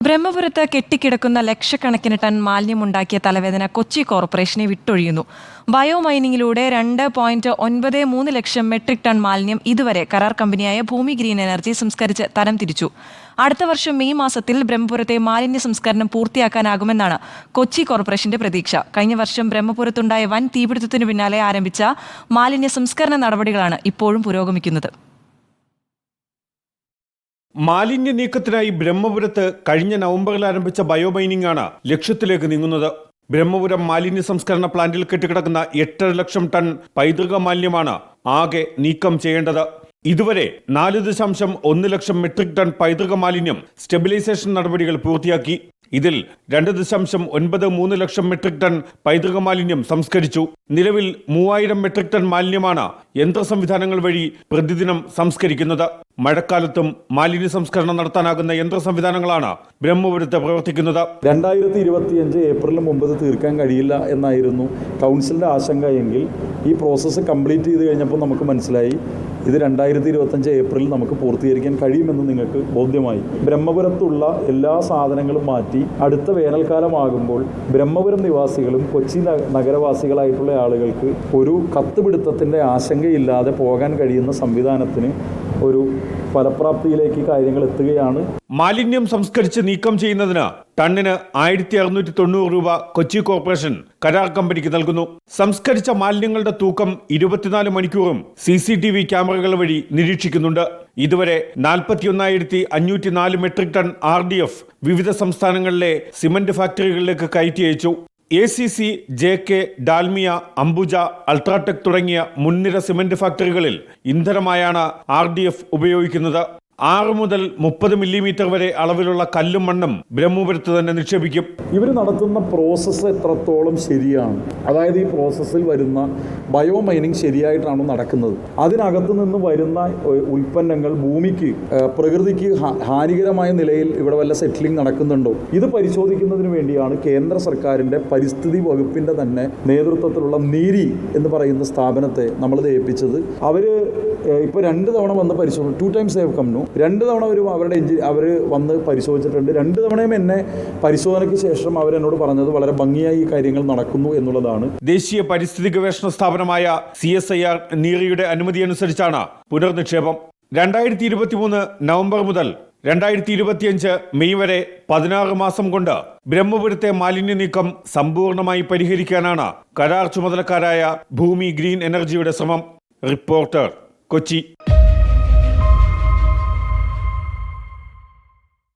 ബ്രഹ്മപുരത്ത് കെട്ടിക്കിടക്കുന്ന ലക്ഷക്കണക്കിന് ടൺ മാലിന്യമുണ്ടാക്കിയ തലവേദന കൊച്ചി കോർപ്പറേഷനെ വിട്ടൊഴിയുന്നു. ബയോ മൈനിങ്ങിലൂടെ 2.93 ലക്ഷം മെട്രിക് ടൺ മാലിന്യം ഇതുവരെ കരാർ കമ്പനിയായ ഭൂമി ഗ്രീൻ എനർജി സംസ്കരിച്ച് തരംതിരിച്ചു. അടുത്ത വർഷം മെയ് മാസത്തിൽ ബ്രഹ്മപുരത്തെ മാലിന്യ സംസ്കരണം പൂർത്തിയാക്കാനാകുമെന്നാണ് കൊച്ചി കോർപ്പറേഷന്റെ പ്രതീക്ഷ. കഴിഞ്ഞ വർഷം ബ്രഹ്മപുരത്തുണ്ടായ വൻ തീപിടുത്തത്തിനു പിന്നാലെ ആരംഭിച്ച മാലിന്യ സംസ്കരണ നടപടികളാണ് ഇപ്പോഴും പുരോഗമിക്കുന്നത്. മാലിന്യ നീക്കത്തിനായി ബ്രഹ്മപുരത്ത് കഴിഞ്ഞ നവംബറിൽ ആരംഭിച്ച ബയോ മൈനിംഗ് ആണ് ലക്ഷ്യത്തിലേക്ക് നീങ്ങുന്നത്. ബ്രഹ്മപുരം മാലിന്യ സംസ്കരണ പ്ലാന്റിൽ കെട്ടിക്കിടക്കുന്ന 8.5 ലക്ഷം ടൺ പൈതൃക മാലിന്യമാണ് ആകെ നീക്കം ചെയ്യേണ്ടത്. ഇതുവരെ 4.1 ലക്ഷം മെട്രിക് ടൺ പൈതൃക മാലിന്യം സ്റ്റെബിലൈസേഷൻ നടപടികൾ പൂർത്തിയാക്കി. ഇതിൽ 2.93 ലക്ഷം മെട്രിക് ടൺ പൈതൃക മാലിന്യം സംസ്കരിച്ചു. നിലവിൽ 3000 മെട്രിക് ടൺ മാലിന്യമാണ് യന്ത്ര സംവിധാനങ്ങൾ വഴി പ്രതിദിനം സംസ്കരിക്കുന്നത്. മഴക്കാലത്തും മാലിന്യ സംസ്കരണം നടത്താനാകുന്ന യന്ത്ര സംവിധാനങ്ങളാണ് ബ്രഹ്മപുരത്ത് പ്രവർത്തിക്കുന്നത്. 2025 ഏപ്രിലിന് മുമ്പ് തീർക്കാൻ കഴിയില്ല എന്നായിരുന്നു കൗൺസിലിന്റെ ആശങ്ക എങ്കിൽ ഈ പ്രോസസ്സ് കംപ്ലീറ്റ് ചെയ്ത് കഴിഞ്ഞപ്പോൾ നമുക്ക് മനസ്സിലായി ഇത് 2025 ഏപ്രിലിൽ നമുക്ക് പൂർത്തീകരിക്കാൻ കഴിയുമെന്ന് നിങ്ങൾക്ക് ബോധ്യമായി. ബ്രഹ്മപുരത്തുള്ള എല്ലാ സാധനങ്ങളും മാറ്റി അടുത്ത വേനൽക്കാലമാകുമ്പോൾ ബ്രഹ്മപുരം നിവാസികളും കൊച്ചി നഗരവാസികളായിട്ടുള്ള ആളുകൾക്ക് ഒരു കത്തുപിടുത്തത്തിൻ്റെ ആശങ്കയില്ലാതെ പോകാൻ കഴിയുന്ന സംവിധാനത്തിന് ഒരു ഫലപ്രാപ്തിയിലേക്ക് കാര്യങ്ങൾ എത്തുകയാണ്. മാലിന്യം സംസ്കരിച്ച് നീക്കം ചെയ്യുന്നതിന് ടണ്ണിന് 1690 രൂപ കൊച്ചി കോർപ്പറേഷൻ കരാർ കമ്പനിക്ക് നൽകുന്നു. സംസ്കരിച്ച മാലിന്യങ്ങളുടെ തൂക്കം 24 മണിക്കൂറും CCTV ക്യാമറകൾ വഴി നിരീക്ഷിക്കുന്നുണ്ട്. ഇതുവരെ 41,504 മെട്രിക് ടൺ RDF വിവിധ സംസ്ഥാനങ്ങളിലെ സിമന്റ് ഫാക്ടറികളിലേക്ക് കയറ്റി അയച്ചു. ACC, JK, ഡാൽമിയ, അംബുജ, അൾട്രാടെക് തുടങ്ങിയ മുൻനിര സിമന്റ് ഫാക്ടറികളിൽ ഇന്ധനമായാണ് RDF ഉപയോഗിക്കുന്നത്. 6 മുതൽ 30 മില്ലിമീറ്റർ വരെ അളവിലുള്ള കല്ലും മണ്ണും ബ്രഹ്മപുരത്ത് തന്നെ നിക്ഷേപിക്കും. ഇവർ നടത്തുന്ന പ്രോസസ്സ് എത്രത്തോളം ശരിയാണ്, അതായത് ഈ പ്രോസസ്സിൽ വരുന്ന ബയോ മൈനിങ് ശരിയായിട്ടാണോ നടക്കുന്നത്, അതിനകത്തു നിന്ന് വരുന്ന ഉൽപ്പന്നങ്ങൾ ഭൂമിക്ക് പ്രകൃതിക്ക് ഹാനികരമായ നിലയിൽ ഇവിടെ വല്ല സെറ്റിലിംഗ് നടക്കുന്നുണ്ടോ, ഇത് പരിശോധിക്കുന്നതിന് വേണ്ടിയാണ് കേന്ദ്ര സർക്കാരിൻ്റെ പരിസ്ഥിതി വകുപ്പിൻ്റെ തന്നെ നേതൃത്വത്തിലുള്ള നീരി എന്ന് പറയുന്ന സ്ഥാപനത്തെ നമ്മളിത് ഏൽപ്പിച്ചത്. അവർ ഇപ്പോൾ 2 തവണ വന്ന് പരിശോധിച്ചു. 2 times they have come. 2 തവണ അവർ വന്ന് പരിശോധിച്ചിട്ടുണ്ട്. 2 തവണയും എന്നെ പരിശോധനയ്ക്ക് ശേഷം അവരെന്നോട് പറഞ്ഞത് വളരെ ഭംഗിയായി ഈ കാര്യങ്ങൾ നടക്കുന്നു എന്നുള്ളതാണ്. ദേശീയ പരിസ്ഥിതി ഗവേഷണ സ്ഥാപനമായ CSIR നീറിയുടെ അനുമതി അനുസരിച്ചാണ് പുനർനിക്ഷേപം. 2023 നവംബർ മുതൽ 2025 മെയ് വരെ 16 മാസം കൊണ്ട് ബ്രഹ്മപുരത്തെ മാലിന്യ നീക്കം സമ്പൂർണ്ണമായി പരിഹരിക്കാനാണ് കരാർ ചുമതലക്കാരായ ഭൂമി ഗ്രീൻ എനർജിയുടെ ശ്രമം. റിപ്പോർട്ടർ, കൊച്ചി.